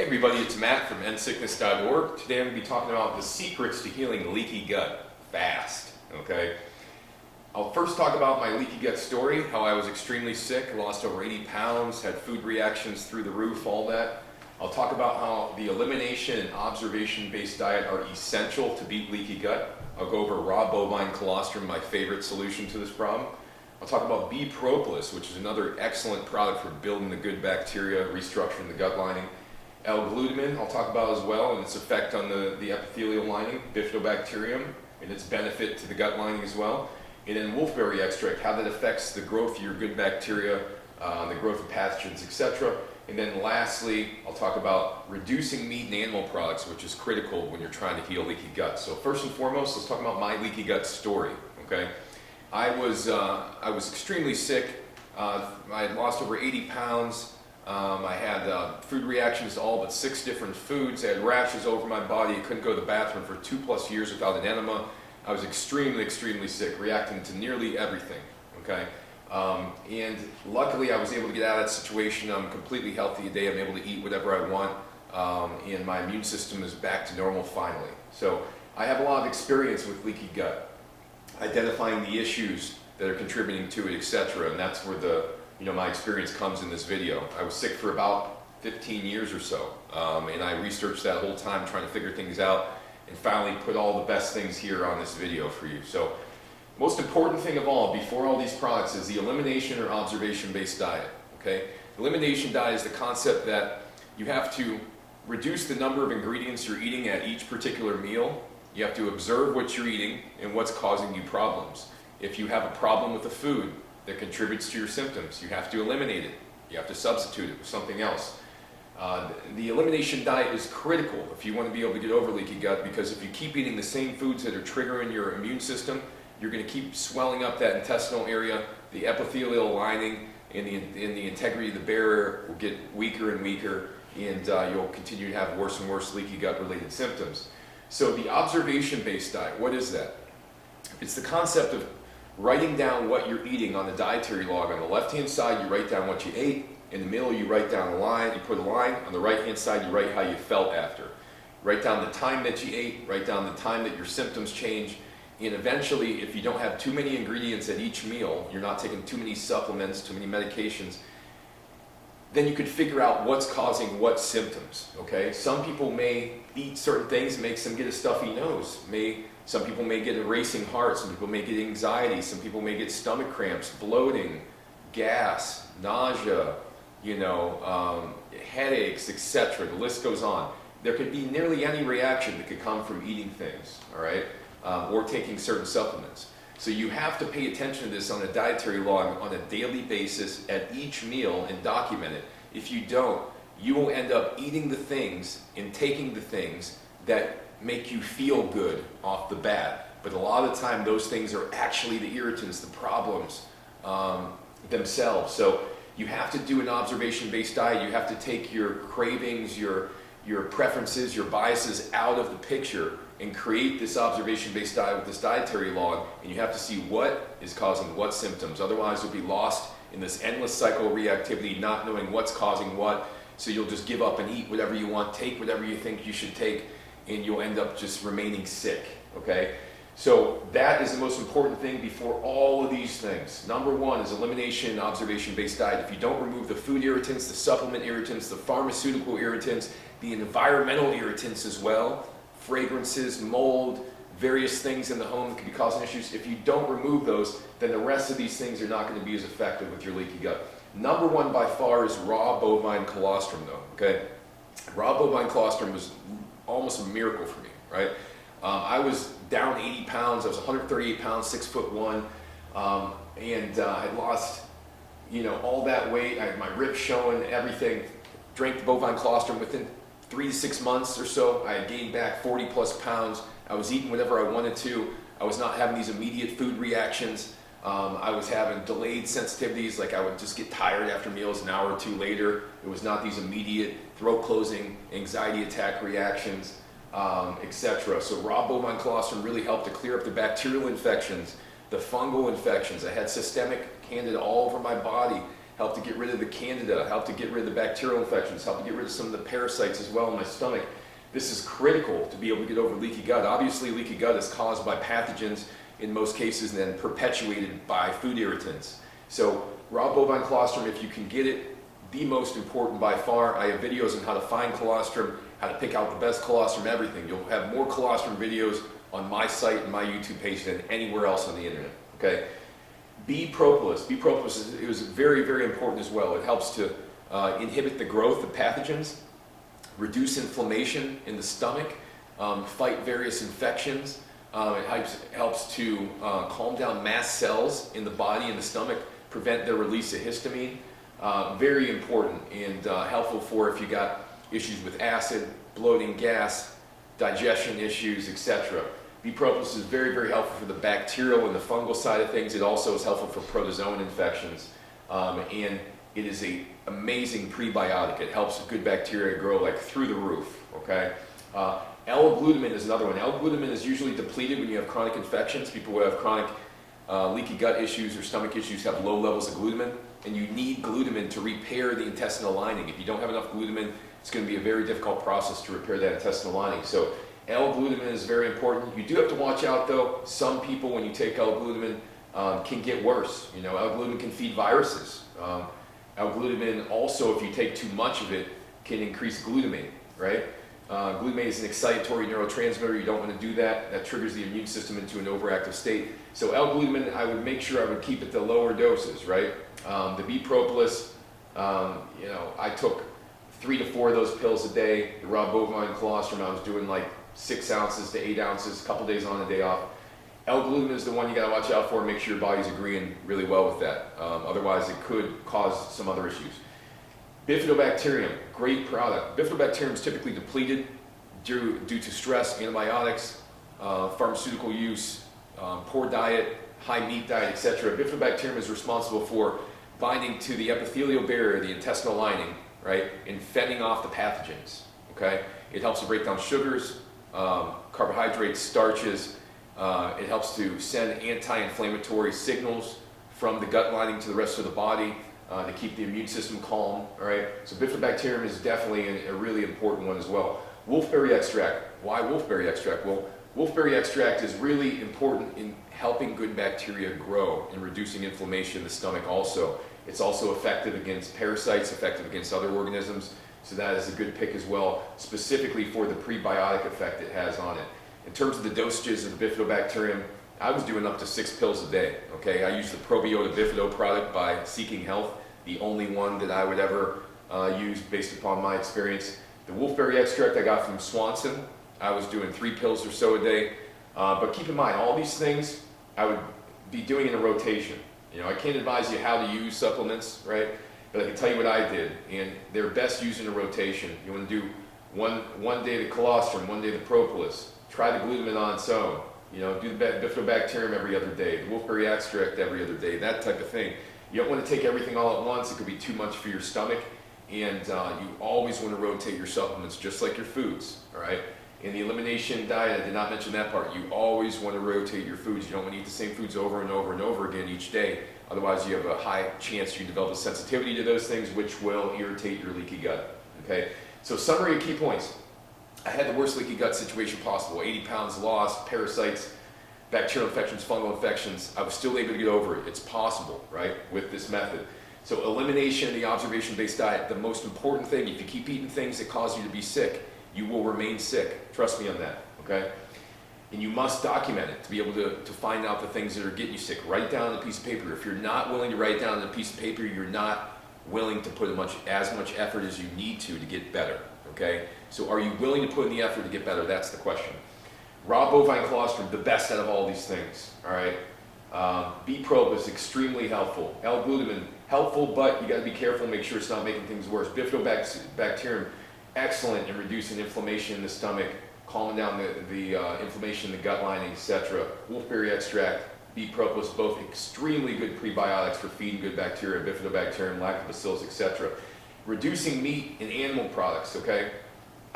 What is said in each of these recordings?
everybody, it's Matt from endsickness.org. Today I'm going to be talking about the secrets to healing leaky gut fast, okay? I'll first talk about my leaky gut story, how I was extremely sick, lost over 80 pounds, had food reactions through the roof, all that. I'll talk about how the elimination and observation-based diet are essential to beat leaky gut. I'll go over raw bovine colostrum, my favorite solution to this problem. I'll talk about Propolis, which is another excellent product for building the good bacteria, restructuring the gut lining. L-Glutamine I'll talk about as well, and its effect on the epithelial lining, Bifidobacterium, and its benefit to the gut lining as well. And then wolfberry extract, how that affects the growth of your good bacteria, the growth of pathogens, etc. And then lastly, I'll talk about reducing meat and animal products, which is critical when you're trying to heal leaky gut. So first and foremost, let's talk about my leaky gut story, okay? I was extremely sick. I had lost over 80 pounds. I had food reactions to all but 6 different foods. I had rashes over my body. I couldn't go to the bathroom for 2+ years without an enema. I was extremely sick, reacting to nearly everything, okay? And luckily I was able to get out of that situation. I'm completely healthy today. I'm able to eat whatever I want, and my immune system is back to normal finally. So I have a lot of experience with leaky gut, identifying the issues that are contributing to it, etc. And that's where my experience comes in this video. I was sick for about 15 years or so, and I researched that whole time trying to figure things out, and finally put all the best things here on this video for you. So most important thing of all, before all these products, is the elimination or observation-based diet, okay? Elimination diet is the concept that you have to reduce the number of ingredients you're eating at each particular meal. You have to observe what you're eating and what's causing you problems. If you have a problem with the food that contributes to your symptoms, you have to eliminate it. You have to substitute it with something else. The elimination diet is critical if you want to be able to get over leaky gut, because if you keep eating the same foods that are triggering your immune system, you're going to keep swelling up that intestinal area, the epithelial lining, and the integrity of the barrier will get weaker and weaker, and you'll continue to have worse and worse leaky gut related symptoms. So the observation-based diet, what is that? It's the concept of writing down what you're eating on the dietary log. On the left-hand side, you write down what you ate. In the middle, you write down a line. You put a line. On the right-hand side, you write how you felt after. Write down the time that you ate. Write down the time that your symptoms change. And eventually, if you don't have too many ingredients at each meal, you're not taking too many supplements, too many medications, then you could figure out what's causing what symptoms, okay? Some people may eat certain things that makes them get a stuffy nose. Some people may get a racing heart. Some people may get anxiety. Some people may get stomach cramps, bloating, gas, nausea, headaches, etc. The list goes on. There could be nearly any reaction that could come from eating things, all right? Or taking certain supplements. So you have to pay attention to this on a dietary log on a daily basis at each meal and document it. If you don't, you will end up eating the things and taking the things that make you feel good off the bat. But a lot of the time those things are actually the irritants, the problems themselves. So you have to do an observation-based diet. You have to take your cravings, your preferences, your biases out of the picture and create this observation-based diet with this dietary log, and you have to see what is causing what symptoms. Otherwise, you'll be lost in this endless cycle of reactivity, not knowing what's causing what, so you'll just give up and eat whatever you want, take whatever you think you should take, and you'll end up just remaining sick, okay? So that is the most important thing before all of these things. Number one is elimination and observation-based diet. If you don't remove the food irritants, the supplement irritants, the pharmaceutical irritants, the environmental irritants as well, fragrances, mold, various things in the home that could be causing issues. If you don't remove those, then the rest of these things are not going to be as effective with your leaky gut. Number one by far is raw bovine colostrum though, okay? Raw bovine colostrum was almost a miracle for me, right? I was down 80 pounds, I was 138 pounds, 6'1", and I lost, all that weight. I had my ribs showing, everything. Drank the bovine colostrum within 3 to 6 months or so. I had gained back 40+ pounds. I was eating whatever I wanted to. I was not having these immediate food reactions. I was having delayed sensitivities, like I would just get tired after meals an hour or two later. It was not these immediate throat closing, anxiety attack reactions, etc. So raw bovine colostrum really helped to clear up the bacterial infections, the fungal infections. I had systemic candida all over my body. help to get rid of the candida, help to get rid of the bacterial infections, help to get rid of some of the parasites as well in my stomach. This is critical to be able to get over leaky gut. Obviously, leaky gut is caused by pathogens in most cases and then perpetuated by food irritants. So raw bovine colostrum, if you can get it, the most important by far. I have videos on how to find colostrum, how to pick out the best colostrum, everything. You'll have more colostrum videos on my site and my YouTube page than anywhere else on the internet, okay? Propolis. Propolis is very, very important as well. It helps to inhibit the growth of pathogens, reduce inflammation in the stomach, fight various infections. It helps to calm down mast cells in the body and the stomach, prevent their release of histamine. Very important and helpful for if you got issues with acid, bloating, gas, digestion issues, etc. Propolis is very, very helpful for the bacterial and the fungal side of things. It also is helpful for protozoan infections. And it is an amazing prebiotic. It helps good bacteria grow like through the roof, okay? L-Glutamine is another one. L-Glutamine is usually depleted when you have chronic infections. People who have chronic leaky gut issues or stomach issues have low levels of glutamine, and you need glutamine to repair the intestinal lining. If you don't have enough glutamine, it's going to be a very difficult process to repair that intestinal lining. So L-Glutamine is very important. You do have to watch out though. Some people, when you take L-Glutamine, can get worse. You know, L-Glutamine can feed viruses. L-Glutamine also, if you take too much of it, can increase glutamine, right? Glutamine is an excitatory neurotransmitter. You don't want to do that. That triggers the immune system into an overactive state. So L-Glutamine, I would make sure I would keep it to lower doses, right? The Propolis, you know, I took 3 to 4 of those pills a day. The raw bovine colostrum, I was doing like 6 ounces to 8 ounces, a couple days on, a day off. L-Glutamine is the one you got to watch out for and make sure your body's agreeing really well with that. Otherwise, it could cause some other issues. Bifidobacterium, great product. Bifidobacterium is typically depleted due to stress, antibiotics, pharmaceutical use, poor diet, high meat diet, etc. Bifidobacterium is responsible for binding to the epithelial barrier, the intestinal lining, right, and fending off the pathogens, okay? It helps to break down sugars, carbohydrates, starches. It helps to send anti-inflammatory signals from the gut lining to the rest of the body to keep the immune system calm, all right? So Bifidobacterium is definitely a really important one as well. Wolfberry extract. Why wolfberry extract? Well, wolfberry extract is really important in helping good bacteria grow and reducing inflammation in the stomach also. It's also effective against parasites, effective against other organisms, so that is a good pick as well, specifically for the prebiotic effect it has on it. In terms of the dosages of the Bifidobacterium, I was doing up to 6 pills a day, okay? I use the Probiotic Bifido product by Seeking Health, the only one that I would ever use based upon my experience. The wolfberry extract I got from Swanson, I was doing 3 pills or so a day. But keep in mind, all these things I would be doing in a rotation. You know, I can't advise you how to use supplements, right? But I can tell you what I did, and they're best used in a rotation. You want to do one day the colostrum, one day the propolis. Try the glutamine on its own. You know, do the Bifidobacterium every other day, the wolfberry extract every other day, that type of thing. You don't want to take everything all at once. It could be too much for your stomach, and you always want to rotate your supplements just like your foods, all right? In the elimination diet, I did not mention that part. You always want to rotate your foods. You don't want to eat the same foods over and over and over again each day. Otherwise, you have a high chance you develop a sensitivity to those things, which will irritate your leaky gut, okay? So summary of key points. I had the worst leaky gut situation possible. 80 pounds lost, parasites, bacterial infections, fungal infections. I was still able to get over it. It's possible, right, with this method. So elimination, the observation-based diet, the most important thing, if you keep eating things that cause you to be sick, you will remain sick. Trust me on that, okay? And you must document it to be able to find out the things that are getting you sick. Write it down on a piece of paper. If you're not willing to write it down on a piece of paper, you're not willing to put as much effort as you need to get better, okay? So are you willing to put in the effort to get better? That's the question. Raw bovine colostrum, the best out of all these things, all right? Propolis, extremely helpful. L-Glutamine, helpful, but you gotta be careful and make sure it's not making things worse. Bifidobacterium, excellent in reducing inflammation in the stomach, calming down the inflammation in the gut lining, etc. Wolfberry extract, Propolis, both extremely good prebiotics for feeding good bacteria, Bifidobacterium, lactobacillus, etc. Reducing meat and animal products, okay?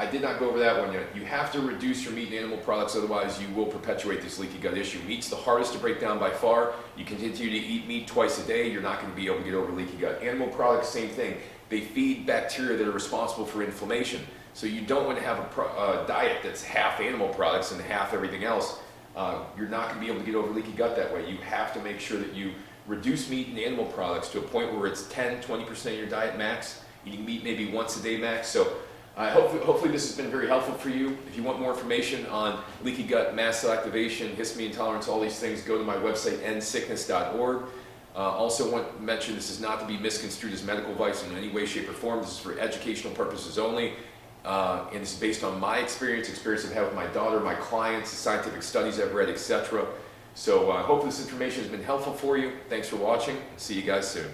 I did not go over that one yet. You have to reduce your meat and animal products, otherwise you will perpetuate this leaky gut issue. Meat's the hardest to break down by far. You continue to eat meat twice a day, you're not going to be able to get over leaky gut. Animal products, same thing. They feed bacteria that are responsible for inflammation. So you don't want to have a diet that's half animal products and half everything else. You're not going to be able to get over leaky gut that way. You have to make sure that you reduce meat and animal products to a point where it's 10-20% of your diet max, eating meat maybe once a day max. So hopefully this has been very helpful for you. If you want more information on leaky gut, mast cell activation, histamine intolerance, all these things, go to my website, endsickness.org. Also want to mention this is not to be misconstrued as medical advice in any way, shape, or form. This is for educational purposes only. And this is based on my experience I've had with my daughter, my clients, the scientific studies I've read, etc. So I hope this information has been helpful for you. Thanks for watching. See you guys soon.